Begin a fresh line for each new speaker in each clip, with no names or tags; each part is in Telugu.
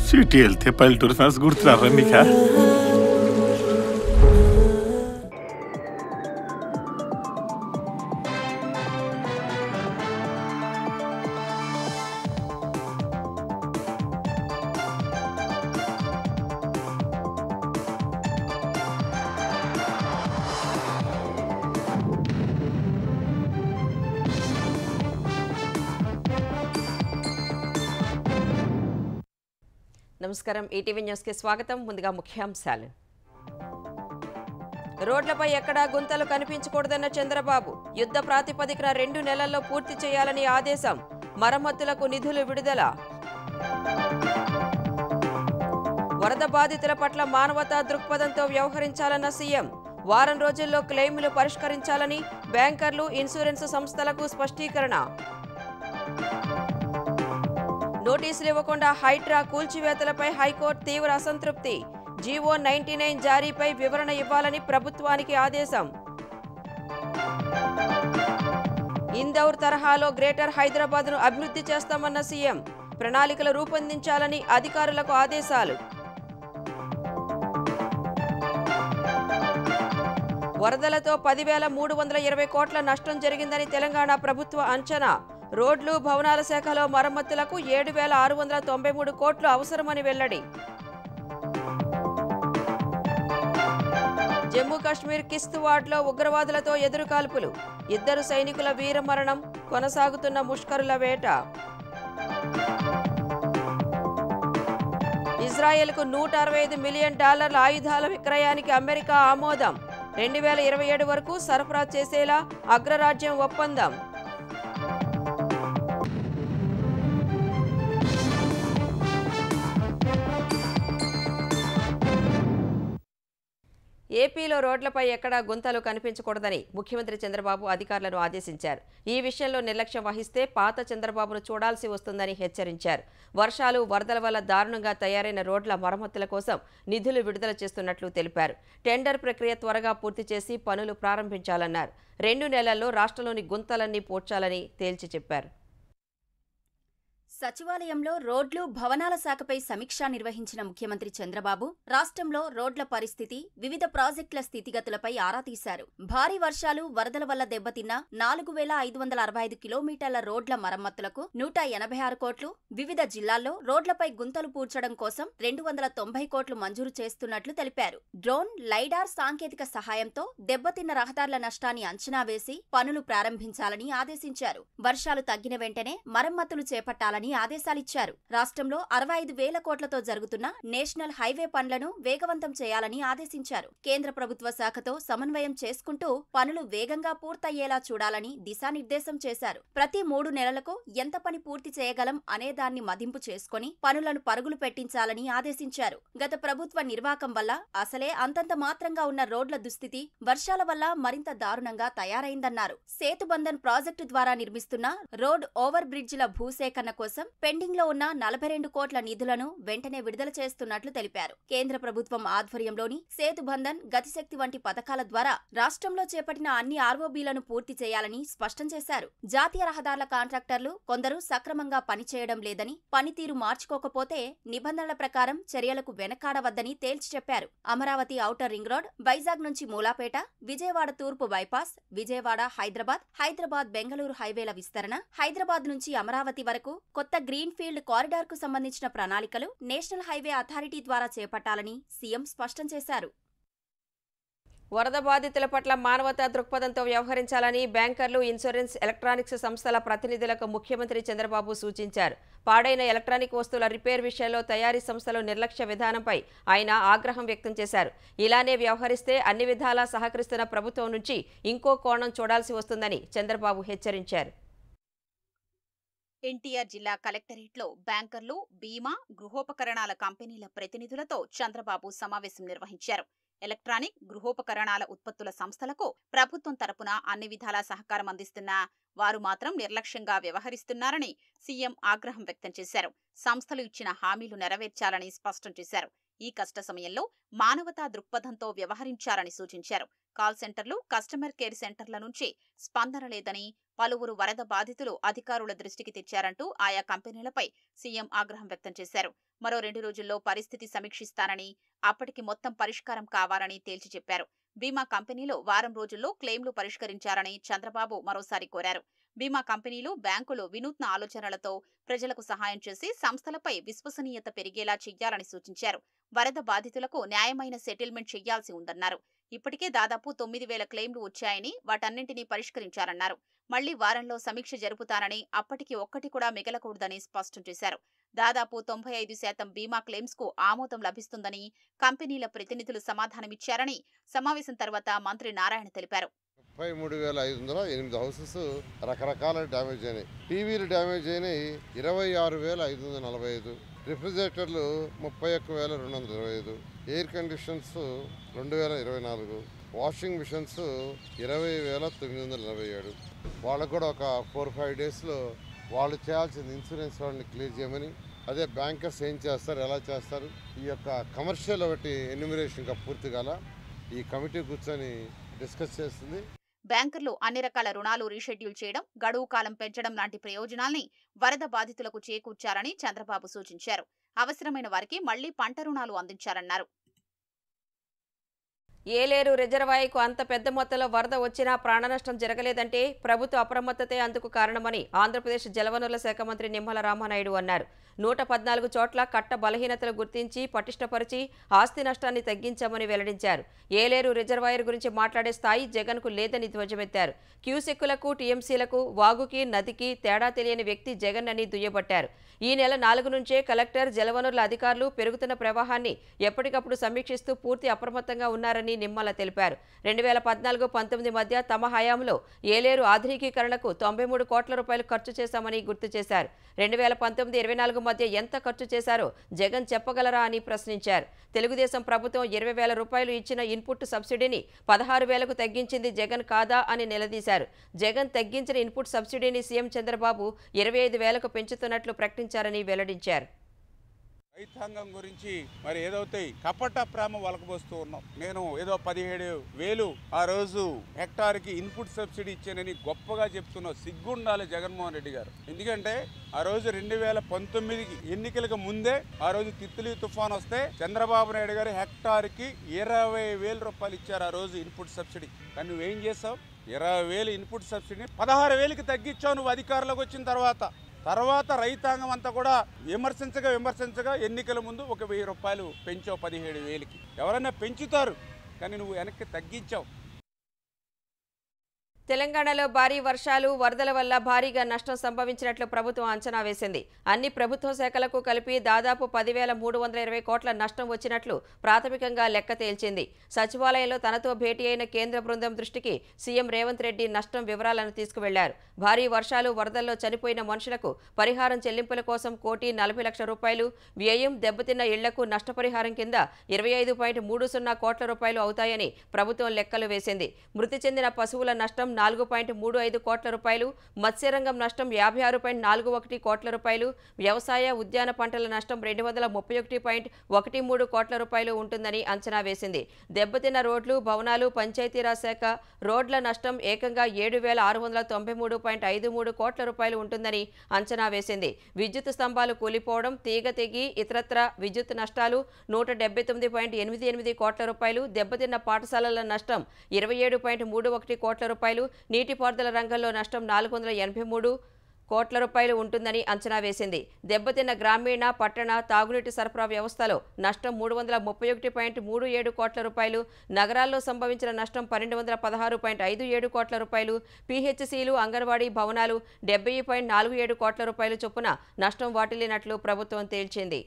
సిటీ వెళ్తే పల్లెటూరు ఫ్రెండ్స్ గుర్తున్నారా నీకా?
నమస్కారం, ఈటీవీ న్యూస్ కి స్వాగతం. ముందుగా ముఖ్యాంశాలు. రోడ్లపై ఎక్కడా గుంతలు కనిపించకూడదన్న చంద్రబాబు. యుద్ధ ప్రాతిపదికన 2 నెలల్లో పూర్తి చేయాలని ఆదేశం. మరమ్మతులకు నిధులు విడుదల. వరద బాధితుల పట్ల మానవతా దృక్పథంతో వ్యవహరించాలన్న సీఎం. వారం రోజుల్లో క్లెయిములు పరిష్కరించాలని బ్యాంకర్లు, ఇన్సూరెన్స్ సంస్థలకు స్పష్టీకరణ. నోటీసులు ఇవ్వకుండా హైడ్రా కూల్చివేతలపై హైకోర్టు తీవ్ర అసంతృప్తి. జీవో 99 జారీపై వివరణ ఇవ్వాలని ప్రభుత్వానికి ఆదేశం. ఇందౌర్ తరహాలో గ్రేటర్ హైదరాబాద్ను అభివృద్ధి చేస్తామన్న సీఎం. ప్రణాళికలు రూపొందించాలని అధికారులకు ఆదేశాలు. వరదలతో 10,320 కోట్ల నష్టం జరిగిందని తెలంగాణ ప్రభుత్వ అంచనా. రోడ్లు, భవనాల శాఖలో మరమ్మతులకు 7,693 కోట్లు అవసరమని వెల్లడి. జమ్మూ కాశ్మీర్ కిస్తవాడ్లో ఉగ్రవాదులతో ఎదురుకాల్పులు. 2 సైనికుల వీరమరణం. కొనసాగుతున్న ముష్కరుల వేట. ఇజ్రాయెల్కు $165 మిలియన్ ఆయుధాల విక్రయానికి అమెరికా ఆమోదం. 2027 వరకు సరఫరా చేసేలా అగ్రరాజ్యం ఒప్పందం. ఏపీలో రోడ్లపై ఎక్కడా గుంతలు కనిపించకూడదని ముఖ్యమంత్రి చంద్రబాబు అధికారులను ఆదేశించారు. ఈ విషయంలో నిర్లక్ష్యం వహిస్తే పాత చంద్రబాబును చూడాల్సి వస్తుందని హెచ్చరించారు. వర్షాలు, వరదల వల్ల దారుణంగా తయారైన రోడ్ల మరమ్మతుల కోసం నిధులు విడుదల చేస్తున్నట్లు తెలిపారు. టెండర్ ప్రక్రియ త్వరగా పూర్తి చేసి పనులు ప్రారంభించాలన్నారు. 2 నెలల్లో రాష్ట్రంలోని గుంతలన్నీ పూడ్చాలని తేల్చి చెప్పారు.
సచివాలయంలో రోడ్లు, భవనాల శాఖపై సమీక్ష నిర్వహించిన ముఖ్యమంత్రి చంద్రబాబు రాష్ట్రంలో రోడ్ల పరిస్థితి, వివిధ ప్రాజెక్టుల స్థితిగతులపై ఆరా తీశారు. భారీ వర్షాలు, వరదల వల్ల దెబ్బతిన్న 4,565 కిలోమీటర్ల రోడ్ల మరమ్మతులకు 186 కోట్లు, వివిధ జిల్లాల్లో రోడ్లపై గుంతలు పూడ్చడం కోసం 290 కోట్లు మంజూరు చేస్తున్నట్లు తెలిపారు. డ్రోన్, లైడార్ సాంకేతిక సహాయంతో దెబ్బతిన్న రహదారుల నష్టాన్ని అంచనా వేసి పనులు ప్రారంభించాలని ఆదేశించారు. వర్షాలు తగ్గిన వెంటనే మరమ్మతులు చేపట్టాలని ఆదేశాలిచ్చారు. రాష్ట్రంలో 65,000 కోట్లతో జరుగుతున్న నేషనల్ హైవే పనులను వేగవంతం చేయాలని ఆదేశించారు. కేంద్ర ప్రభుత్వ శాఖతో సమన్వయం చేసుకుంటూ పనులు వేగంగా పూర్తయ్యేలా చూడాలని దిశానిర్దేశం చేశారు. ప్రతి 3 నెలలకు ఎంత పని పూర్తి చేయగలం అనే దాన్ని మదింపు చేసుకుని పనులను పరుగులు పెట్టించాలని ఆదేశించారు. గత ప్రభుత్వ నిర్వాకం వల్ల అసలే అంతంత మాత్రంగా ఉన్న రోడ్ల దుస్థితి వర్షాల వల్ల మరింత దారుణంగా తయారైందన్నారు. సేతుబంధన్ ప్రాజెక్టు ద్వారా నిర్మిస్తున్న రోడ్ ఓవర్ బ్రిడ్జిల భూసేకరణ కోసం పెండింగ్ లో ఉన్న 42 కోట్ల నిధులను వెంటనే విడుదల చేస్తున్నట్లు తెలిపారు. కేంద్ర ప్రభుత్వం ఆధ్వర్యంలోని సేతుబంధన్, గతిశక్తి వంటి పథకాల ద్వారా రాష్ట్రంలో చేపట్టిన అన్ని ఆర్ఓబీలను పూర్తి చేయాలని స్పష్టం చేశారు. జాతీయ రహదారుల కాంట్రాక్టర్లు కొందరు సక్రమంగా పనిచేయడం లేదని, పనితీరు మార్చుకోకపోతే నిబంధనల ప్రకారం చర్యలకు వెనకాడవద్దని తేల్చి చెప్పారు. Amaravati outer ring road, Vizag నుంచి మూలాపేట, విజయవాడ తూర్పు బైపాస్, విజయవాడ హైదరాబాద్, హైదరాబాద్ బెంగళూరు హైవేల విస్తరణ, హైదరాబాద్ నుంచి అమరావతి వరకు కొత్త గ్రీన్ ఫీల్డ్ కారిడార్ కు సంబంధించిన ప్రణాళికలు నేషనల్ హైవే అథారిటీ ద్వారా చేపట్టాలని సీఎం స్పష్టం చేశారు.
వరద బాధితుల పట్ల మానవతా దృక్పథంతో వ్యవహరించాలని బ్యాంకర్లు, ఇన్సూరెన్స్, ఎలక్ట్రానిక్స్ సంస్థల ప్రతినిధులకు ముఖ్యమంత్రి చంద్రబాబు సూచించారు. పాడైన ఎలక్ట్రానిక్ వస్తువుల రిపేర్ విషయంలో తయారీ సంస్థల నిర్లక్ష్య విధానంపై ఆయన ఆగ్రహం వ్యక్తం చేశారు. ఇలానే వ్యవహరిస్తే అన్ని విధాలా సహకరిస్తున్న ప్రభుత్వం నుంచి ఇంకో కోణం చూడాల్సి వస్తుందని చంద్రబాబు హెచ్చరించారు.
ఎన్టీఆర్ జిల్లా కలెక్టరేట్లో బ్యాంకర్లు, బీమా, గృహోపకరణాల కంపెనీల ప్రతినిధులతో చంద్రబాబు సమావేశం నిర్వహించారు. ఎలక్ట్రానిక్, గృహోపకరణాల ఉత్పత్తుల సంస్థలకు ప్రభుత్వం తరపున అన్ని విధాలా సహకారం అందిస్తున్నా వారు మాత్రం నిర్లక్ష్యంగా వ్యవహరిస్తున్నారని సీఎం ఆగ్రహం వ్యక్తం చేశారు. సంస్థలు ఇచ్చిన హామీలు నెరవేర్చాలని స్పష్టం చేశారు. ఈ కష్ట సమయంలో మానవతా దృక్పథంతో వ్యవహరించాలని సూచించారు. కాల్ సెంటర్లు, కస్టమర్ కేర్ సెంటర్ల నుంచి స్పందన లేదని పలువురు వరద బాధితులు అధికారుల దృష్టికి తెచ్చారంటూ ఆయా కంపెనీలపై సీఎం ఆగ్రహం వ్యక్తం చేశారు. మరో 2 రోజుల్లో పరిస్థితి సమీక్షిస్తానని, అప్పటికి మొత్తం పరిష్కారం కావాలని తేల్చి చెప్పారు. బీమా కంపెనీలు వారం రోజుల్లో క్లెయిమ్లు పరిష్కరించారని చంద్రబాబు మరోసారి కోరారు. బీమా కంపెనీలు, బ్యాంకులు వినూత్న ఆలోచనలతో ప్రజలకు సహాయం చేసి సంస్థలపై విశ్వసనీయత పెరిగేలా చెయ్యాలని సూచించారు. వరద బాధితులకు న్యాయమైన సెటిల్మెంట్ చెయ్యాల్సి ఉందన్నారు. ఇప్పటికే దాదాపు 9,000 క్లెయిమ్లు వచ్చాయని, వాటన్నింటినీ పరిష్కరించారన్నారు. మళ్లీ వారంలో సమీక్ష జరుపుతానని, అప్పటికి ఒక్కటి కూడా మిగలకూడదని స్పష్టం చేశారు. దాదాపు 95% బీమా క్లెయిమ్స్ కు ఆమోదం లభిస్తుందని కంపెనీల ప్రతినిధులు సమాధానమిచ్చారని సమావేశం తర్వాత మంత్రి నారాయణ తెలిపారు.
33,508 హౌసెస్ రకరకాల డ్యామేజ్ అయినాయి. టీవీలు డ్యామేజ్ అయినాయి 26,545, రిఫ్రిజిరేటర్లు 31,225, ఎయిర్ కండిషన్స్ 2,024, వాషింగ్ మిషన్స్ 20,927. వాళ్ళకు కూడా ఒక 4-5 డేస్లో వాళ్ళు చేయాల్సిన ఇన్సూరెన్స్ వాళ్ళని క్లియర్ చేయమని, అదే బ్యాంకర్స్ ఏం చేస్తారు, ఎలా చేస్తారు, ఈ యొక్క కమర్షియల్ ఒకటి ఎన్యూమరేషన్ ఇంకా పూర్తి కాల ఈ కమిటీ కూర్చొని డిస్కస్ చేస్తుంది.
బ్యాంకర్లు అన్ని రకాల రుణాలు రీషెడ్యూల్ చేయడం, గడువు కాలం పెంచడం లాంటి ప్రయోజనాల్ని వరద బాధితులకు చేకూర్చారని చంద్రబాబు సూచించారు. అవసరమైన వారికి మళ్లీ పంట రుణాలు అందించారన్నారు.
ఏలేరు రిజర్వాయర్కు అంత పెద్ద మొత్తంలో వరద వచ్చినా ప్రాణనష్టం జరగలేదంటే ప్రభుత్వ అప్రమత్తతే అందుకు కారణమని ఆంధ్రప్రదేశ్ జలవనరుల శాఖ మంత్రి నిమ్మల రామానాయుడు అన్నారు. 114 చోట్ల కట్ట బలహీనతలు గుర్తించి పటిష్టపరిచి ఆస్తి నష్టాన్ని తగ్గించామని వెల్లడించారు. ఏలేరు రిజర్వాయర్ గురించి మాట్లాడే స్థాయి జగన్కు లేదని ధ్వజమెత్తారు. క్యూసెక్కులకు, టీఎంసీలకు, వాగుకి, నదికి తేడా తెలియని వ్యక్తి జగన్ అని దుయ్యబట్టారు. ఈ నెల 4 నుంచే కలెక్టర్, జలవనరుల అధికారులు పెరుగుతున్న ప్రవాహాన్ని ఎప్పటికప్పుడు సమీక్షిస్తూ పూర్తి అప్రమత్తంగా ఉన్నారని నిమ్మల తెలిపారు. 2014-19 మధ్య తమ హయాంలో ఏలేరు ఆధునికీకరణకు 93 కోట్ల రూపాయలు ఖర్చు చేశామని గుర్తు చేశారు. 2019-24 మధ్య ఎంత ఖర్చు చేశారో జగన్ చెప్పగలరా అని ప్రశ్నించారు. తెలుగుదేశం ప్రభుత్వం 20,000 రూపాయలు ఇచ్చిన ఇన్పుట్ సబ్సిడీని 16,000కు తగ్గించింది జగన్ కాదా అని నిలదీశారు. జగన్ తగ్గించిన ఇన్పుట్ సబ్సిడీని సీఎం చంద్రబాబు 25,000కు పెంచుతున్నట్లు ప్రకటించారని వెల్లడించారు.
రైతాంగం గురించి మరి ఏదైతే కపట ప్రేమ వలకబోస్తూ ఉన్నాం. నేను ఏదో 17,000 ఆ రోజు హెక్టార్కి ఇన్పుట్ సబ్సిడీ ఇచ్చానని గొప్పగా చెప్తున్నా. సిగ్గుండాలి జగన్మోహన్ రెడ్డి గారు. ఎందుకంటే ఆ రోజు 2019 ఎన్నికలకు ముందే ఆ రోజు తిత్లీ తుఫాన్ వస్తే చంద్రబాబు నాయుడు గారు హెక్టార్కి 20,000 రూపాయలు ఇచ్చారు ఆ రోజు ఇన్పుట్ సబ్సిడీ. కానీ నువ్వేం చేసావు? 20,000 ఇన్పుట్ సబ్సిడీని 16,000కి తగ్గించావు నువ్వు అధికారంలోకి వచ్చిన తర్వాత రైతాంగం అంతా కూడా విమర్శించగా ఎన్నికల ముందు 1,000 రూపాయలు పెంచావు 17,000కి. ఎవరైనా పెంచుతారు, కానీ నువ్వు వెనక్కి తగ్గించావు.
తెలంగాణలో భారీ వర్షాలు, వరదల వల్ల భారీగా నష్టం సంభవించినట్లు ప్రభుత్వం అంచనా వేసింది. అన్ని ప్రభుత్వ శాఖలకు కలిపి దాదాపు 10,320 కోట్ల నష్టం వచ్చినట్లు ప్రాథమికంగా లెక్క తేల్చింది. సచివాలయంలో తనతో భేటీ అయిన కేంద్ర బృందం దృష్టికి సీఎం రేవంత్ రెడ్డి నష్టం వివరాలను తీసుకువెళ్లారు. భారీ వర్షాలు, వరదల్లో చనిపోయిన మనుషులకు పరిహారం చెల్లింపుల కోసం 1,40,00,000 రూపాయలు వ్యయం, దెబ్బతిన్న ఇళ్లకు నష్టపరిహారం కింద 25.30 కోట్ల రూపాయలు అవుతాయని ప్రభుత్వం లెక్కలు వేసింది. మృతి చెందిన పశువుల నష్టం 4.35 కోట్ల రూపాయలు, మత్స్యరంగం నష్టం 56.41 కోట్ల రూపాయలు, వ్యవసాయ, ఉద్యాన పంటల నష్టం 231.13 కోట్ల రూపాయలు ఉంటుందని అంచనా వేసింది. దెబ్బతిన్న రోడ్లు, భవనాలు, పంచాయతీరాజ్ శాఖ రోడ్ల నష్టం ఏకంగా 7,693.53 కోట్ల రూపాయలు ఉంటుందని అంచనా వేసింది. విద్యుత్ స్తంభాలు కూలిపోవడం, తీగ తెగి ఇతరత్ర విద్యుత్ నష్టాలు 179.88 కోట్ల రూపాయలు, దెబ్బతిన్న పాఠశాలల నష్టం 27.31 కోట్ల రూపాయలు, నీటిపారుదల రంగంలో నష్టం 483 కోట్ల రూపాయలు ఉంటుందని అంచనా వేసింది. దెబ్బతిన్న గ్రామీణ, పట్టణ తాగునీటి సరఫరా వ్యవస్థలో నష్టం 331.37 కోట్ల రూపాయలు, నగరాల్లో సంభవించిన నష్టం 1,216.57 కోట్ల రూపాయలు, పీహెచ్సీలు, అంగన్వాడీ భవనాలు 70.47 కోట్ల రూపాయలు చొప్పున నష్టం వాటిల్లినట్లు ప్రభుత్వం తేల్చింది.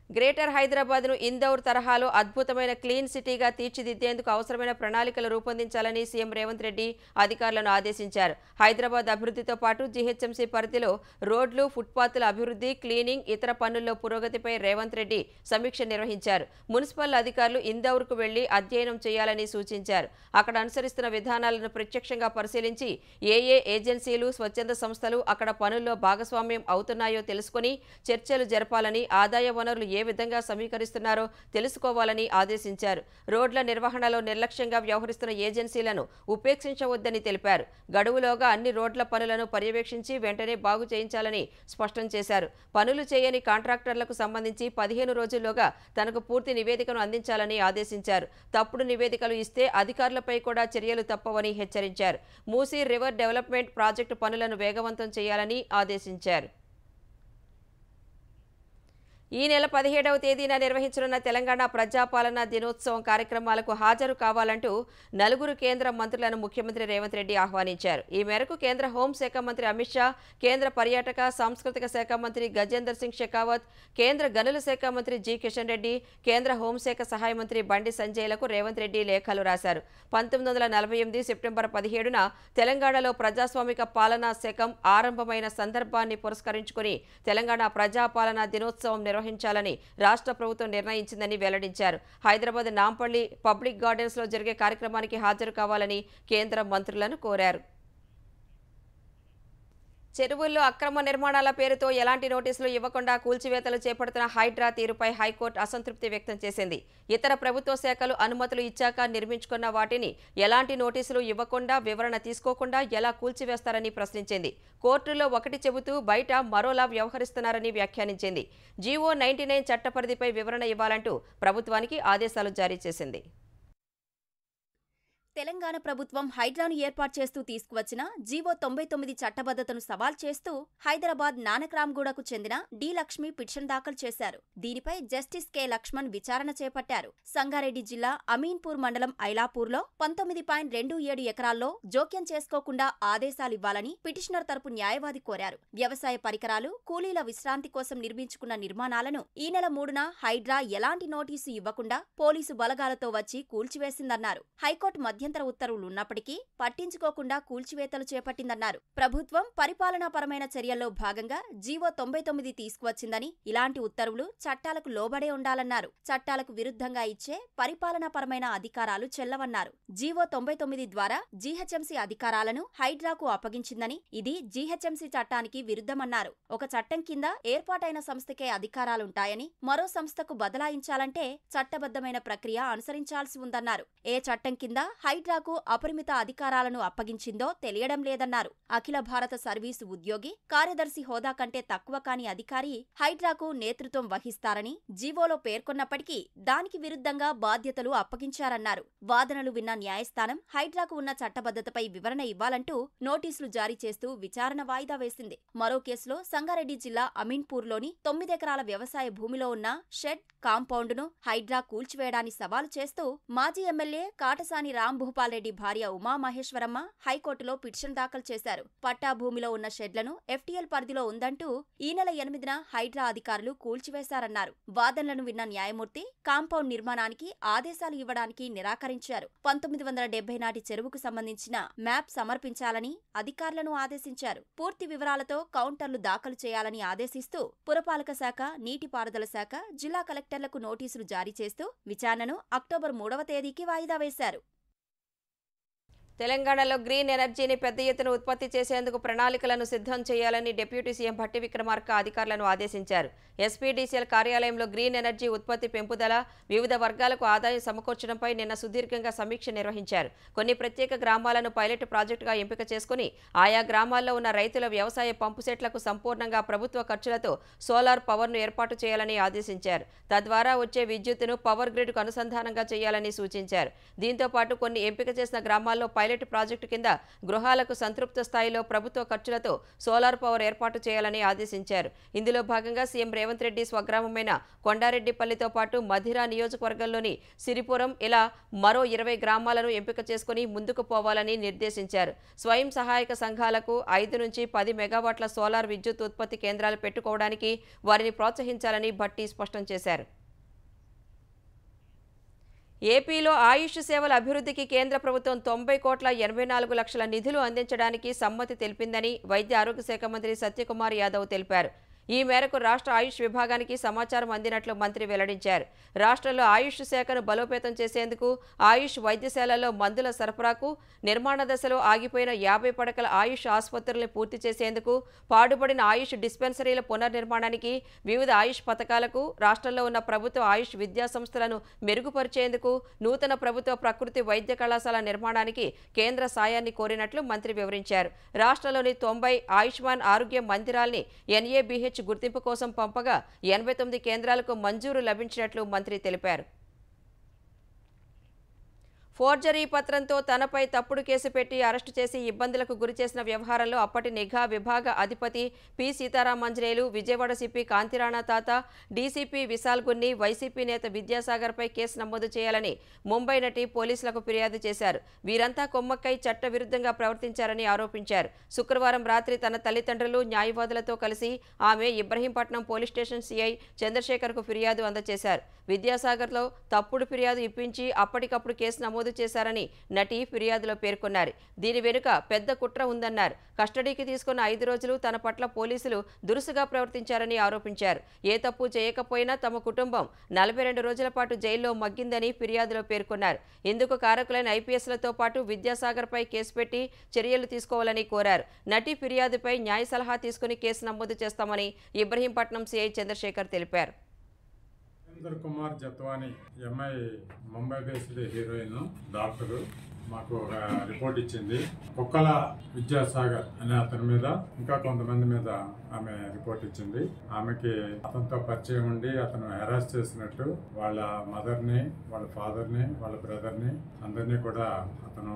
గ్రేటర్ హైదరాబాద్ను ఇందౌర్ తరహాలో అద్భుతమైన క్లీన్ సిటీగా తీర్చిదిద్దేందుకు అవసరమైన ప్రణాళికలు రూపొందించాలని సీఎం రేవంత్ రెడ్డి అధికారులను ఆదేశించారు. హైదరాబాద్ అభివృద్ధితో పాటు జీహెచ్ఎంసీ పరిధిలో రోడ్లు, ఫుట్పాత్ల అభివృద్ధి, క్లీనింగ్, ఇతర పనుల్లో పురోగతిపై రేవంత్ రెడ్డి సమీక్ష నిర్వహించారు. మున్సిపల్ అధికారులు ఇందౌర్కు వెళ్లి అధ్యయనం చేయాలని సూచించారు. అక్కడ అనుసరిస్తున్న విధానాలను ప్రత్యక్షంగా పరిశీలించి ఏ ఏజెన్సీలు, స్వచ్ఛంద సంస్థలు అక్కడ పనుల్లో భాగస్వామ్యం అవుతున్నాయో తెలుసుకుని చర్చలు జరపాలని, ఆదాయ వనరులు ఏ ఏ విధంగా సమీకరిస్తున్నారో తెలుసుకోవాలని ఆదేశించారు. రోడ్ల నిర్వహణలో నిర్లక్ష్యంగా వ్యవహరిస్తున్న ఏజెన్సీలను ఉపేక్షించవద్దని తెలిపారు. గడువులోగా అన్ని రోడ్ల పనులను పర్యవేక్షించి వెంటనే బాగు చేయించాలని స్పష్టం చేశారు. పనులు చేయని కాంట్రాక్టర్లకు సంబంధించి 15 రోజుల్లోగా తనకు పూర్తి నివేదికను అందించాలని ఆదేశించారు. తప్పుడు నివేదికలు ఇస్తే అధికారులపై కూడా చర్యలు తప్పవని హెచ్చరించారు. మూసీ రివర్ డెవలప్మెంట్ ప్రాజెక్టు పనులను వేగవంతం చేయాలని ఆదేశించారు. ఈ నెల 17వ తేదీన నిర్వహించనున్న తెలంగాణ ప్రజాపాలనా దినోత్సవం కార్యక్రమాలకు హాజరు కావాలంటూ 4 కేంద్ర మంత్రులను ముఖ్యమంత్రి రేవంత్ రెడ్డి ఆహ్వానించారు. ఈ మేరకు కేంద్ర హోంశాఖ మంత్రి అమిత్ షా, కేంద్ర పర్యాటక సాంస్కృతిక శాఖ మంత్రి గజేందర్ సింగ్ షెకావత్, కేంద్ర గనుల శాఖ మంత్రి జి కిషన్ రెడ్డి, కేంద్ర హోంశాఖ సహాయ మంత్రి బండి సంజయ్లకు రేవంత్ రెడ్డి లేఖలు రాశారు. 1948 సెప్టెంబర్ 17న తెలంగాణలో ప్రజాస్వామిక పాలనా శకం ఆరంభమైన సందర్భాన్ని పురస్కరించుకుని తెలంగాణ ప్రజాపాలనా దినోత్సవం నిర్వహించాలని రాష్ట్ర ప్రభుత్వం నిర్ణయించిందని వెల్లడించారు. హైదరాబాద్ నాంపల్లి పబ్లిక్ గార్డెన్స్ లో జరిగే కార్యక్రమానికి హాజరు కావాలని కేంద్ర మంత్రులను కోరారు. చెరువుల్లో అక్రమ నిర్మాణాల పేరుతో ఎలాంటి నోటీసులు ఇవ్వకుండా కూల్చివేతలు చేపడుతున్న హైడ్రా తీరుపై హైకోర్టు అసంతృప్తి వ్యక్తం చేసింది. ఇతర ప్రభుత్వ శాఖలు అనుమతులు ఇచ్చాక నిర్మించుకున్న వాటిని ఎలాంటి నోటీసులు ఇవ్వకుండా వివరణ తీసుకోకుండా ఎలా కూల్చివేస్తారని ప్రశ్నించింది. కోర్టులో ఒకటి చెబుతూ బయట మరోలా వ్యవహరిస్తున్నారని వ్యాఖ్యానించింది. జీవో 99 చట్టపరిధిపై వివరణ ఇవ్వాలంటూ ప్రభుత్వానికి ఆదేశాలు జారీ చేసింది.
తెలంగాణ ప్రభుత్వం హైడ్రాను ఏర్పాటు చేస్తూ తీసుకువచ్చిన జీవో 99 చట్టబద్ధతను సవాల్ చేస్తూ హైదరాబాద్ నానక్రామ్గూడకు చెందిన డి లక్ష్మి పిటిషన్ దాఖలు చేశారు. దీనిపై జస్టిస్ కె లక్ష్మణ్ విచారణ చేపట్టారు. సంగారెడ్డి జిల్లా అమీన్పూర్ మండలం ఐలాపూర్లో 19.27 ఎకరాల్లో జోక్యం చేసుకోకుండా ఆదేశాలివ్వాలని పిటిషనర్ తరపు న్యాయవాది కోరారు. వ్యవసాయ పరికరాలు, కూలీల విశ్రాంతి కోసం నిర్మించుకున్న నిర్మాణాలను ఈ నెల 3న హైడ్రా ఎలాంటి నోటీసు ఇవ్వకుండా పోలీసు బలగాలతో వచ్చి కూల్చివేసిందన్నారు. హైకోర్టు మధ్యంతర ఉత్తర్వులున్నప్పటికీ పట్టించుకోకుండా కూల్చివేతలు చేపట్టిందన్నారు. ప్రభుత్వం పరిపాలనాపరమైన చర్యల్లో భాగంగా జీవో 99 తీసుకువచ్చిందని, ఇలాంటి ఉత్తర్వులు చట్టాలకు లోబడే ఉండాలన్నారు. చట్టాలకు విరుద్ధంగా ఇచ్చే పరిపాలనాపరమైన అధికారాలు చెల్లవన్నారు. జీవో 99 ద్వారా జీహెచ్ఎంసీ అధికారాలను హైడ్రాకు అప్పగించిందని, ఇది జీహెచ్ఎంసీ చట్టానికి విరుద్ధమన్నారు. ఒక చట్టం కింద ఏర్పాటైన సంస్థకే అధికారాలుంటాయని, మరో సంస్థకు బదలాయించాలంటే చట్టబద్ధమైన ప్రక్రియ అనుసరించాల్సి ఉందన్నారు. ఏ చట్టం కింద హైడ్రాకు అపరిమిత అధికారాలను అప్పగించిందో తెలియడం లేదన్నారు. అఖిల భారత సర్వీసు ఉద్యోగి, కార్యదర్శి హోదా కంటే తక్కువ కాని అధికారి హైడ్రాకు నేతృత్వం వహిస్తారని జీవోలో పేర్కొన్నప్పటికీ దానికి విరుద్ధంగా బాధ్యతలు అప్పగించారన్నారు. వాదనలు విన్న న్యాయస్థానం హైడ్రాకు ఉన్న చట్టబద్ధతపై వివరణ ఇవ్వాలంటూ నోటీసులు జారీ చేస్తూ విచారణ వాయిదా వేసింది. మరో కేసులో సంగారెడ్డి జిల్లా అమీన్పూర్లోని 9 ఎకరాల వ్యవసాయ భూమిలో ఉన్న షెడ్, కాంపౌండ్ను హైడ్రా కూల్చివేయడాన్ని సవాలు చేస్తూ మాజీ ఎమ్మెల్యే కాటసాని రాంభూపాల్ రెడ్డి భార్య ఉమామహేశ్వరమ్మ హైకోర్టులో పిటిషన్ దాఖలు చేశారు. పట్టా భూమిలో ఉన్న షెడ్లను FTL పరిధిలో ఉందంటూ ఈ నెల 8న హైడ్రా అధికారులు కూల్చివేశారన్నారు. వాదనలను విన్న న్యాయమూర్తి కాంపౌండ్ నిర్మాణానికి ఆదేశాలు ఇవ్వడానికి నిరాకరించారు. 1970 నాటి చెరువుకు సంబంధించిన మ్యాప్ సమర్పించాలని అధికారులను ఆదేశించారు. పూర్తి వివరాలతో కౌంటర్లు దాఖలు చేయాలని ఆదేశిస్తూ పురపాలక శాఖ, నీటిపారుదల శాఖ, జిల్లా కలెక్టర్లకు నోటీసులు జారీ చేస్తూ విచారణను అక్టోబర్ 3వ తేదీకి వాయిదా వేశారు.
తెలంగాణలో గ్రీన్ ఎనర్జీని పెద్ద ఎత్తున ఉత్పత్తి చేసేందుకు ప్రణాళికలను సిద్ధం చేయాలని డిప్యూటీ సీఎం భట్టి విక్రమార్క అధికారులను ఆదేశించారు. ఎస్పీడీసీఎల్ కార్యాలయంలో గ్రీన్ ఎనర్జీ ఉత్పత్తి పెంపుదల, వివిధ వర్గాలకు ఆదాయం సమకూర్చడంపై నిన్న సుదీర్ఘంగా సమీక్ష నిర్వహించారు. కొన్ని ప్రత్యేక గ్రామాలను పైలట్ ప్రాజెక్టుగా ఎంపిక చేసుకుని ఆయా గ్రామాల్లో ఉన్న రైతుల వ్యవసాయ పంపు సెట్లకు సంపూర్ణంగా ప్రభుత్వ ఖర్చులతో సోలార్ పవర్ను ఏర్పాటు చేయాలని ఆదేశించారు. తద్వారా వచ్చే విద్యుత్తును పవర్ గ్రిడ్కు అనుసంధానంగా చేయాలని సూచించారు. దీంతో పాటు కొన్ని ఎంపిక చేసిన గ్రామాల్లో పైలట్ ప్రాజెక్టు కింద గృహాలకు సంతృప్త స్థాయిలో ప్రభుత్వ ఖర్చులతో సోలార్ పవర్ ఏర్పాటు చేయాలని ఆదేశించారు. ఇందులో భాగంగా సీఎం రేవంత్ రెడ్డి స్వగ్రామమైన కొండారెడ్డిపల్లితో పాటు మధిరా నియోజకవర్గంలోని సిరిపురం ఇలా మరో 20 గ్రామాలను ఎంపిక చేసుకుని ముందుకు పోవాలని నిర్దేశించారు. స్వయం సహాయక సంఘాలకు 5 నుంచి 10 మెగావాట్ల సోలార్ విద్యుత్ ఉత్పత్తి కేంద్రాలు పెట్టుకోవడానికి వారిని ప్రోత్సహించాలని భట్టి స్పష్టం చేశారు. ఏపీలో ఆయుష్ సేవల అభివృద్ధికి కేంద్ర ప్రభుత్వం 90,84 లక్షల నిధులు అందించడానికి సమ్మతి తెలిపిందని వైద్య ఆరోగ్య శాఖ మంత్రి సత్యకుమార్ యాదవ్ తెలిపారు. ఈ మేరకు రాష్ట్ర ఆయుష్ విభాగానికి సమాచారం అందినట్లు మంత్రి వెల్లడించారు. రాష్ట్రంలో ఆయుష్ శాఖను బలోపేతం చేసేందుకు ఆయుష్ వైద్యశాలల్లో మందుల సరఫరాకు, నిర్మాణ దశలో ఆగిపోయిన 50 పడకల ఆయుష్ ఆసుపత్రులను పూర్తి చేసేందుకు, పాడుపడిన ఆయుష్ డిస్పెన్సరీల పునర్నిర్మాణానికి, వివిధ ఆయుష్ పథకాలకు, రాష్ట్రంలో ఉన్న ప్రభుత్వ ఆయుష్ విద్యా సంస్థలను మెరుగుపరిచేందుకు, నూతన ప్రభుత్వ ప్రకృతి వైద్య కళాశాల నిర్మాణానికి కేంద్ర సాయాన్ని కోరినట్లు మంత్రి వివరించారు. రాష్ట్రంలోని 90 ఆయుష్మాన్ ఆరోగ్య మందిరాల్ని NABH గుర్తింపు కోసం పంపగా 89 కేంద్రాలకు మంజూరు లభించినట్లు మంత్రి తెలిపారు. ఫోర్జరీ పత్రంతో తనపై తప్పుడు కేసు పెట్టి అరెస్టు చేసి ఇబ్బందులకు గురిచేసిన వ్యవహారంలో అప్పటి నిఘా విభాగ అధిపతి పి. సీతారామాంజనేయులు, విజయవాడ సిపి కాంతిరాణా తాత, డీసీపీ విశాల్ గున్ని, వైసీపీ నేత విద్యాసాగర్పై కేసు నమోదు చేయాలని ముంబై నటి పోలీసులకు ఫిర్యాదు చేశారు. వీరంతా కొమ్మక్కై చట్టవిరుద్ధంగా ప్రవర్తించారని ఆరోపించారు. శుక్రవారం రాత్రి తన తల్లిదండ్రులు, న్యాయవాదులతో కలిసి ఆమె ఇబ్రహీంపట్నం పోలీస్ స్టేషన్ సిఐ చంద్రశేఖర్కు ఫిర్యాదు అందజేశారు. విద్యాసాగర్లో తప్పుడు ఫిర్యాదు ఇప్పించి అప్పటికప్పుడు కేసు నమోదు చేశారని నటి ఫిర్యాదులో పేర్కొన్నారు. దీని వెనుక పెద్ద కుట్ర ఉందన్నారు. కస్టడీకి తీసుకున్న 5 రోజులు తన పట్ల పోలీసులు దురుసుగా ప్రవర్తించారని ఆరోపించారు. ఏ తప్పు చేయకపోయినా తమ కుటుంబం 42 రోజుల పాటు జైల్లో మగ్గిందని ఫిర్యాదులో పేర్కొన్నారు. ఇందుకు కారకులైన ఐపీఎస్లతో పాటు విద్యాసాగర్పై కేసు పెట్టి చర్యలు తీసుకోవాలని కోరారు. నటి ఫిర్యాదుపై న్యాయ సలహా తీసుకుని కేసు నమోదు చేస్తామని ఇబ్రహీంపట్నం సిఐ చంద్రశేఖర్ తెలిపారు.
Kumar Jethwani MI Mumbai based heroine doctor మాకు ఒక రిపోర్ట్ ఇచ్చింది. కుక్కల విద్యాసాగర్ అనే అతని మీద ఇంకా కొంతమంది మీద ఆమె రిపోర్ట్ ఇచ్చింది. ఆమెకి అతనితో పరిచయం ఉండి అతను హెరాస్ చేసినట్టు వాళ్ళ మదర్ని, వాళ్ళ ఫాదర్ని, వాళ్ళ బ్రదర్ని అందరినీ కూడా అతను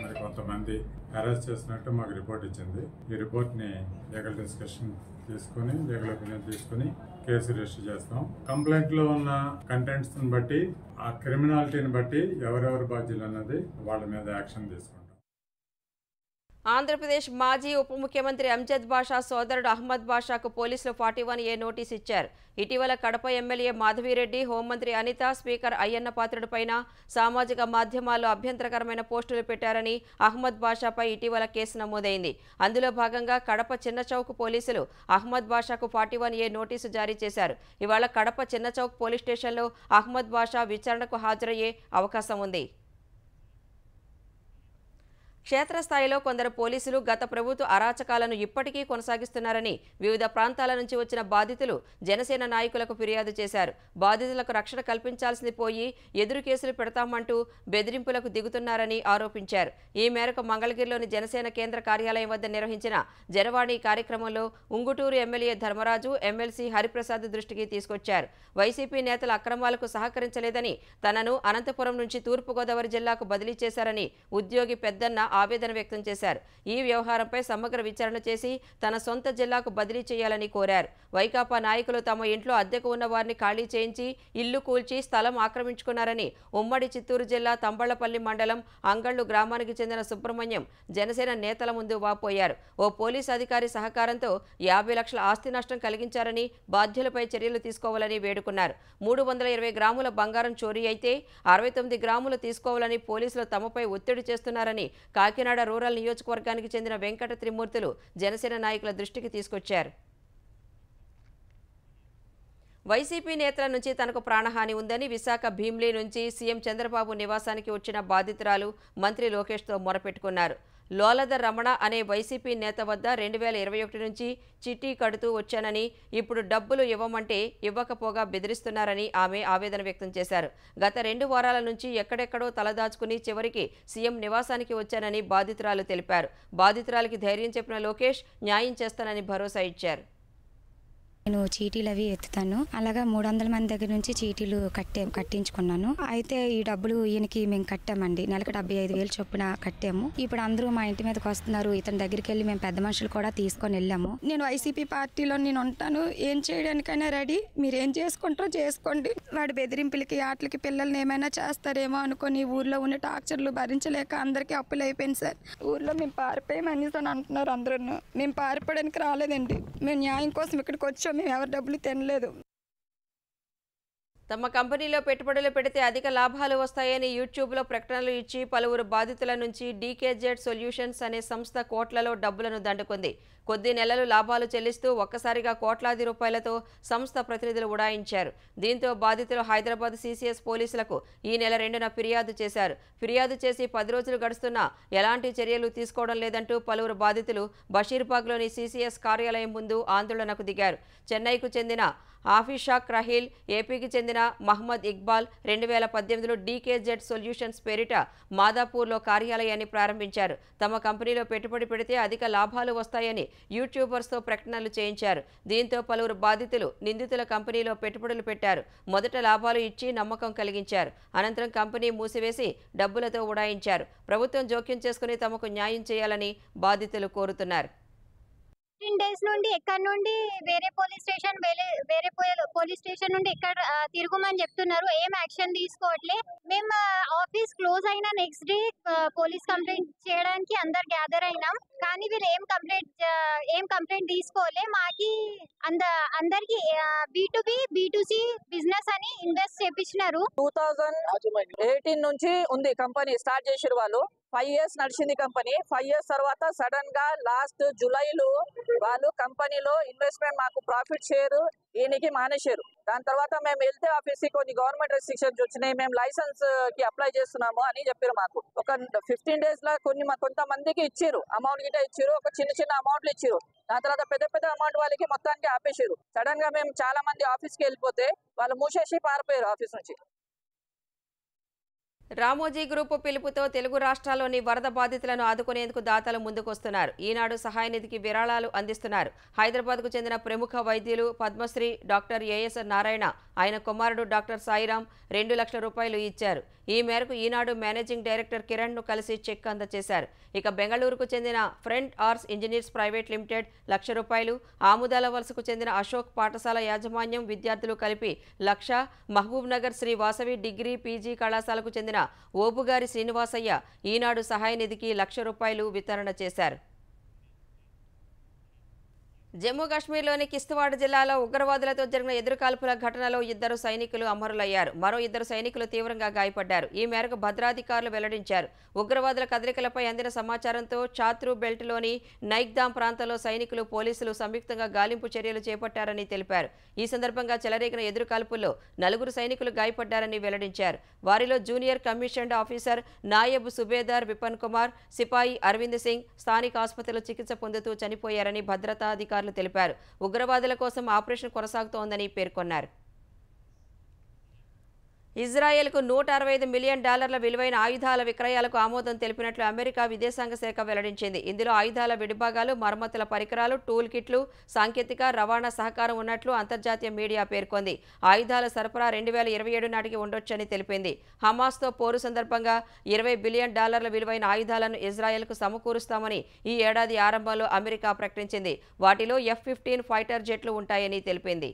మరి కొంతమంది హెరాస్ చేసినట్టు మాకు రిపోర్ట్ ఇచ్చింది. ఈ రిపోర్ట్ని లీగల్ డిస్కషన్ తీసుకుని, లీగల్ ఒపీనియన్ తీసుకుని కేసు రిజిస్టర్ చేస్తాం. కంప్లైంట్లో ఉన్న కంటెంట్స్ని బట్టి, ఆ క్రిమినాలిటీని బట్టి ఎవరెవరు బాధ్యులు అన్నది వాళ్ళ మీద యాక్షన్ తీసుకుంటాం.
ఆంధ్రప్రదేశ్ మాజీ ఉప ముఖ్యమంత్రి అంజద్ బాషా సోదరుడు అహ్మద్ బాషాకు పోలీసులు 41A నోటీస్ ఇచ్చారు. ఇటీవల కడప ఎమ్మెల్యే మాధవిరెడ్డి, హోంమంత్రి అనిత, స్పీకర్ అయ్యన్న పాత్రుడిపైన సామాజిక మాధ్యమాల్లో అభ్యంతరకరమైన పోస్టులు పెట్టారని అహ్మద్ బాషాపై ఇటీవల కేసు నమోదైంది. అందులో భాగంగా కడప చిన్నచౌక్ పోలీసులు అహ్మద్ బాషాకు 41A నోటీసు జారీ చేశారు. ఇవాళ కడప చిన్నచౌక్ పోలీస్ స్టేషన్లో అహ్మద్ బాషా విచారణకు హాజరయ్యే అవకాశం ఉంది. క్షేత్రస్థాయిలో కొందరు పోలీసులు గత ప్రభుత్వ అరాచకాలను ఇప్పటికీ కొనసాగిస్తున్నారని వివిధ ప్రాంతాల నుంచి వచ్చిన బాధితులు జనసేన నాయకులకు ఫిర్యాదు చేశారు. బాధితులకు రక్షణ కల్పించాల్సింది పోయి ఎదురు కేసులు పెడతామంటూ బెదిరింపులకు దిగుతున్నారని ఆరోపించారు. ఈ మేరకు మంగళగిరిలోని జనసేన కేంద్ర కార్యాలయం వద్ద నిర్వహించిన జనవాణి కార్యక్రమంలో ఉంగుటూరు ఎమ్మెల్యే ధర్మరాజు, ఎమ్మెల్సీ హరిప్రసాద్ దృష్టికి తీసుకొచ్చారు. వైసీపీ నేతల అక్రమాలకు సహకరించలేదని, తనను అనంతపురం నుంచి తూర్పుగోదావరి జిల్లాకు బదిలీ చేశారని ఉద్యోగి పెద్దన్న ఆవేదన వ్యక్తం చేశారు. ఈ వ్యవహారంపై సమగ్ర విచారణ చేసి తన సొంత జిల్లాకు బదిలీ చేయాలని కోరారు. వైకాపా నాయకులు తమ ఇంట్లో అద్దెకు ఉన్న వారిని ఖాళీ చేయించి ఇల్లు కూల్చి స్థలం ఆక్రమించుకున్నారని ఉమ్మడి చిత్తూరు జిల్లా తంబళ్లపల్లి మండలం అంగళ్లు గ్రామానికి చెందిన సుబ్రహ్మణ్యం జనసేన నేతల ముందు వాపోయారు. ఓ పోలీసు అధికారి సహకారంతో 50 లక్షల ఆస్తి నష్టం కలిగించారని, బాధ్యులపై చర్యలు తీసుకోవాలని వేడుకున్నారు. 320 గ్రాముల బంగారం చోరీ అయితే 69 గ్రాములు తీసుకోవాలని పోలీసులు తమపై ఒత్తిడి చేస్తున్నారని కాకినాడ రూరల్ నియోజకవర్గానికి చెందిన వెంకట త్రిమూర్తులు జనసేన నాయకుల దృష్టికి తీసుకొచ్చారు. వైసీపీ నేతల నుంచి తనకు ప్రాణహాని ఉందని విశాఖ భీమ్లీ నుంచి సీఎం చంద్రబాబు నివాసానికి వచ్చిన బాధితురాలు మంత్రి లోకేష్తో మొరపెట్టుకున్నారు. లోలద రమణ అనే వైసీపీ నేత వద్ద 2021 నుంచి చిట్టి కడుతూ వచ్చానని, ఇప్పుడు డబ్బులు ఇవ్వమంటే ఇవ్వకపోగా బెదిరిస్తున్నారని ఆమె ఆవేదన వ్యక్తం చేశారు. గత 2 వారాల నుంచి ఎక్కడెక్కడో తలదాచుకుని చివరికి సీఎం నివాసానికి వచ్చానని బాధితురాలు తెలిపారు. బాధితురాలికి ధైర్యం చెప్పిన లోకేష్ న్యాయం చేస్తానని భరోసా ఇచ్చారు.
నేను చీటీలు అవి ఎత్తుతాను. అలాగా 300 మంది దగ్గర నుంచి చీటీలు కట్టించుకున్నాను. అయితే ఈ డబ్బులు ఈయనకి మేము కట్టామండి. నెలకు 75,000 చొప్పున కట్టాము. ఇప్పుడు అందరూ మా ఇంటి మీదకి వస్తున్నారు. ఇతని దగ్గరికి వెళ్ళి మేము పెద్ద మనుషులు కూడా తీసుకొని వెళ్ళాము. నేను వైసీపీ పార్టీలో నేను ఉంటాను, ఏం చేయడానికైనా రెడీ, మీరు ఏం చేసుకుంటారో చేసుకోండి. వాడి బెదిరింపులకి ఆటలకి పిల్లల్ని ఏమైనా చేస్తారేమో అనుకుని ఊర్లో ఉన్న టార్చర్లు భరించలేక అందరికీ అప్పులు అయిపోయింది సార్. ఊర్లో మేము పారిపోయామని అంటున్నారు అందరూ. మేము పారిపోవడానికి రాలేదండి, మేము న్యాయం కోసం ఇక్కడికి వచ్చాం. మేము ఎవరి డబ్బులు తినలేదు.
తమ కంపెనీలో పెట్టుబడులు పెడితే అధిక లాభాలు వస్తాయని యూట్యూబ్లో ప్రకటనలు ఇచ్చి పలువురు బాధితుల నుంచి డీకేజెడ్ సొల్యూషన్స్ అనే సంస్థ కోట్లలో డబ్బులను దండుకుంది. కొద్ది నెలలు లాభాలు చెల్లిస్తూ ఒక్కసారిగా కోట్లాది రూపాయలతో సంస్థ ప్రతినిధులు ఉడాయించారు. దీంతో బాధితులు హైదరాబాద్ సిసిఎస్ పోలీసులకు ఈ నెల 2న ఫిర్యాదు చేశారు. ఫిర్యాదు చేసి 10 రోజులు గడుస్తున్నా ఎలాంటి చర్యలు తీసుకోవడం లేదంటూ పలువురు బాధితులు బషీర్బాగ్లోని సిసిఎస్ కార్యాలయం ముందు ఆందోళనకు దిగారు. చెన్నైకు చెందిన ఆఫీషాక్ రహీల్, ఏపీకి చెందిన మహమ్మద్ ఇక్బాల్ 2018లో డీకేజెడ్ సొల్యూషన్స్ పేరిట మాదాపూర్లో కార్యాలయాన్ని ప్రారంభించారు. తమ కంపెనీలో పెట్టుబడి పెడితే అధిక లాభాలు వస్తాయని యూట్యూబర్స్తో ప్రకటనలు చేయించారు. దీంతో పలువురు బాధితులు నిందితుల కంపెనీలో పెట్టుబడులు పెట్టారు. మొదట లాభాలు ఇచ్చి నమ్మకం కలిగించారు. అనంతరం కంపెనీ మూసివేసి డబ్బులతో ఉడాయించారు. ప్రభుత్వం జోక్యం చేసుకుని తమకు న్యాయం చేయాలని బాధితులు కోరుతున్నారు.
15 days నుండి ఎక్కడ నుండి వేరే పోలీస్ స్టేషన్ నుండి ఇక్కడ తిరుగుమని చెప్తున్నారు. ఏం యాక్షన్ తీసుకోవట్లే. మేము ఆఫీస్ క్లోజ్ అయిన నెక్స్ట్ డే పోలీస్ కంప్లైంట్ చేయడానికి అందరు గ్యాదర్ అయినాం. కానీ వీళ్ళు ఏం కంప్లైంట్ తీసుకోలే. మాకి అందరికి B2B B2C బిజినెస్ అని ఇన్వెస్ట్ చేపించినారు.
2018 నుంచి ఉంది కంపెనీ స్టార్ట్ చేసారు వాళ్ళు. 5 years నడిచింది కంపెనీ. 5 years తర్వాత సడన్ గా లాస్ట్ జూలైలో వాళ్ళు కంపెనీలో ఇన్వెస్ట్మెంట్ మాకు ప్రాఫిట్ షేర్ ఈయనకి మానేశారు. దాని తర్వాత మేము వెళ్తే ఆఫీస్ కి కొన్ని గవర్నమెంట్ రెస్ట్రిక్షన్స్ వచ్చినాయి, మేము లైసెన్స్ కి అప్లై చేస్తున్నాము అని చెప్పారు. మాకు ఒక 15 days లా కొంతమందికి ఇచ్చారు, అమౌంట్ గిట్ట ఇచ్చారు, ఒక చిన్న అమౌంట్లు ఇచ్చారు. దాని తర్వాత పెద్ద అమౌంట్ వాళ్ళకి మొత్తానికి ఆపేసారు. సడన్ గా మేము చాలా మంది ఆఫీస్ కి వెళ్ళిపోతే వాళ్ళు మూసేసి పారిపోయారు ఆఫీస్ నుంచి.
రామోజీ గ్రూపు పిలుపుతో తెలుగు రాష్ట్రాల్లోని వరద బాధితులను ఆదుకునేందుకు దాతలు ముందుకొస్తున్నారు. ఈనాడు సహాయ నిధికి విరాళాలు అందిస్తున్నారు. హైదరాబాద్కు చెందిన ప్రముఖ వైద్యులు పద్మశ్రీ డాక్టర్ ఏఎస్ఆర్ నారాయణ, ఆయన కుమారుడు డాక్టర్ సాయిరాం 2 లక్షల రూపాయలు ఇచ్చారు. ఈ మేరకు ఈనాడు మేనేజింగ్ డైరెక్టర్ కిరణ్ను కలిసి చెక్ అందజేశారు. ఇక బెంగళూరుకు చెందిన front arts engineers private limited 1 లక్ష రూపాయలు, ఆముదాల వలసకు చెందిన అశోక్ పాఠశాల యాజమాన్యం విద్యార్థులు కలిపి 1 లక్ష, మహబూబ్ నగర్ శ్రీ వాసవి డిగ్రీ పీజీ కళాశాలకు చెందిన ఓబుగారి శ్రీనివాసయ్య ఈనాడు సహాయ నిధికి 1 లక్ష రూపాయలు వితరణ చేశారు. జమ్మూ కాశ్మీర్లోని కిస్తవాడ్ జిల్లాలో ఉగ్రవాదులతో జరిగిన ఎదురుకాల్పుల ఘటనలో 2 సైనికులు అమరులయ్యారు. మరో 2 సైనికులు తీవ్రంగా గాయపడ్డారు. ఈ మేరకు భద్రాధికారులు వెల్లడించారు. ఉగ్రవాదుల కదలికలపై అందిన సమాచారంతో చాత్రు బెల్ట్లోని నైక్దాం ప్రాంతంలో సైనికులు, పోలీసులు సంయుక్తంగా గాలింపు చర్యలు చేపట్టారని తెలిపారు. ఈ సందర్భంగా చెలరేగిన ఎదురుకాల్పుల్లో 4 సైనికులు గాయపడ్డారని వెల్లడించారు. వారిలో junior commissioned officer Naib Subedar Vipan Kumar, సిపాయి అరవింద్ సింగ్ స్థానిక ఆసుపత్రిలో చికిత్స పొందుతూ చనిపోయారని భద్రతా అధికారులు తెలిపారు. ఉగ్రవాదుల కోసం ఆపరేషన్ కొనసాగుతోందని పేర్కొన్నారు. ఇజ్రాయెల్కు $165 మిలియన్ విలువైన ఆయుధాల విక్రయాలకు ఆమోదం తెలిపినట్లు అమెరికా విదేశాంగ శాఖ వెల్లడించింది. ఇందులో ఆయుధాల విడిభాగాలు, మరమ్మతుల పరికరాలు, టూల్ కిట్లు, సాంకేతిక రవాణా సహకారం ఉన్నట్లు అంతర్జాతీయ మీడియా పేర్కొంది. ఆయుధాల సరఫరా 2027 నాటికి ఉండొచ్చని తెలిపింది. హమాస్తో పోరు సందర్భంగా $20 బిలియన్ విలువైన ఆయుధాలను ఇజ్రాయెల్కు సమకూరుస్తామని ఈ ఏడాది ఆరంభంలో అమెరికా ప్రకటించింది. వాటిలో F-15 ఫైటర్ జెట్లు ఉంటాయని తెలిపింది.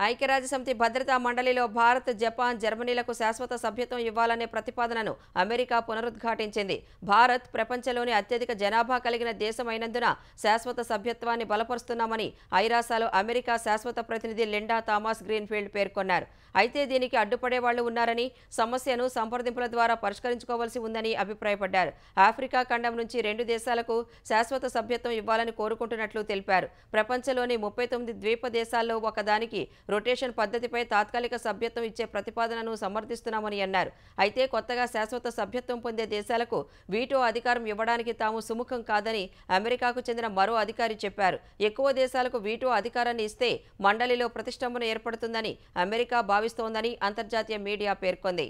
ఐక్యరాజ్యసమితి భద్రతా మండలిలో భారత్, జపాన్, జర్మనీలకు శాశ్వత సభ్యత్వం ఇవ్వాలనే ప్రతిపాదనను అమెరికా పునరుద్ఘాటించింది. భారత్ ప్రపంచంలోని అత్యధిక జనాభా కలిగిన దేశమైనందున శాశ్వత సభ్యత్వాన్ని బలపరుస్తున్నామని ఐరాసాలో అమెరికా శాశ్వత ప్రతినిధి లిండా థామస్ గ్రీన్ఫీల్డ్ పేర్కొన్నారు. అయితే దీనికి అడ్డుపడే వాళ్లు ఉన్నారని, సమస్యను సంప్రదింపుల ద్వారా పరిష్కరించుకోవాల్సి ఉందని అభిప్రాయపడ్డారు. ఆఫ్రికా ఖండం నుంచి 2 దేశాలకు శాశ్వత సభ్యత్వం ఇవ్వాలని కోరుకుంటున్నట్లు తెలిపారు. ప్రపంచంలోని 39 ద్వీప దేశాల్లో ఒకదానికి రొటేషన్ పద్ధతిపై తాత్కాలిక సభ్యత్వం ఇచ్చే ప్రతిపాదనను సమర్థిస్తున్నామని అన్నారు. అయితే కొత్తగా శాశ్వత సభ్యత్వం పొందే దేశాలకు వీటో అధికారం ఇవ్వడానికి తాము సుముఖం కాదని అమెరికాకు చెందిన మరో అధికారి చెప్పారు. ఎక్కువ దేశాలకు వీటో అధికారాన్ని ఇస్తే మండలిలో ప్రతిష్టంభన ఏర్పడుతుందని అమెరికా భావిస్తోందని అంతర్జాతీయ మీడియా పేర్కొంది.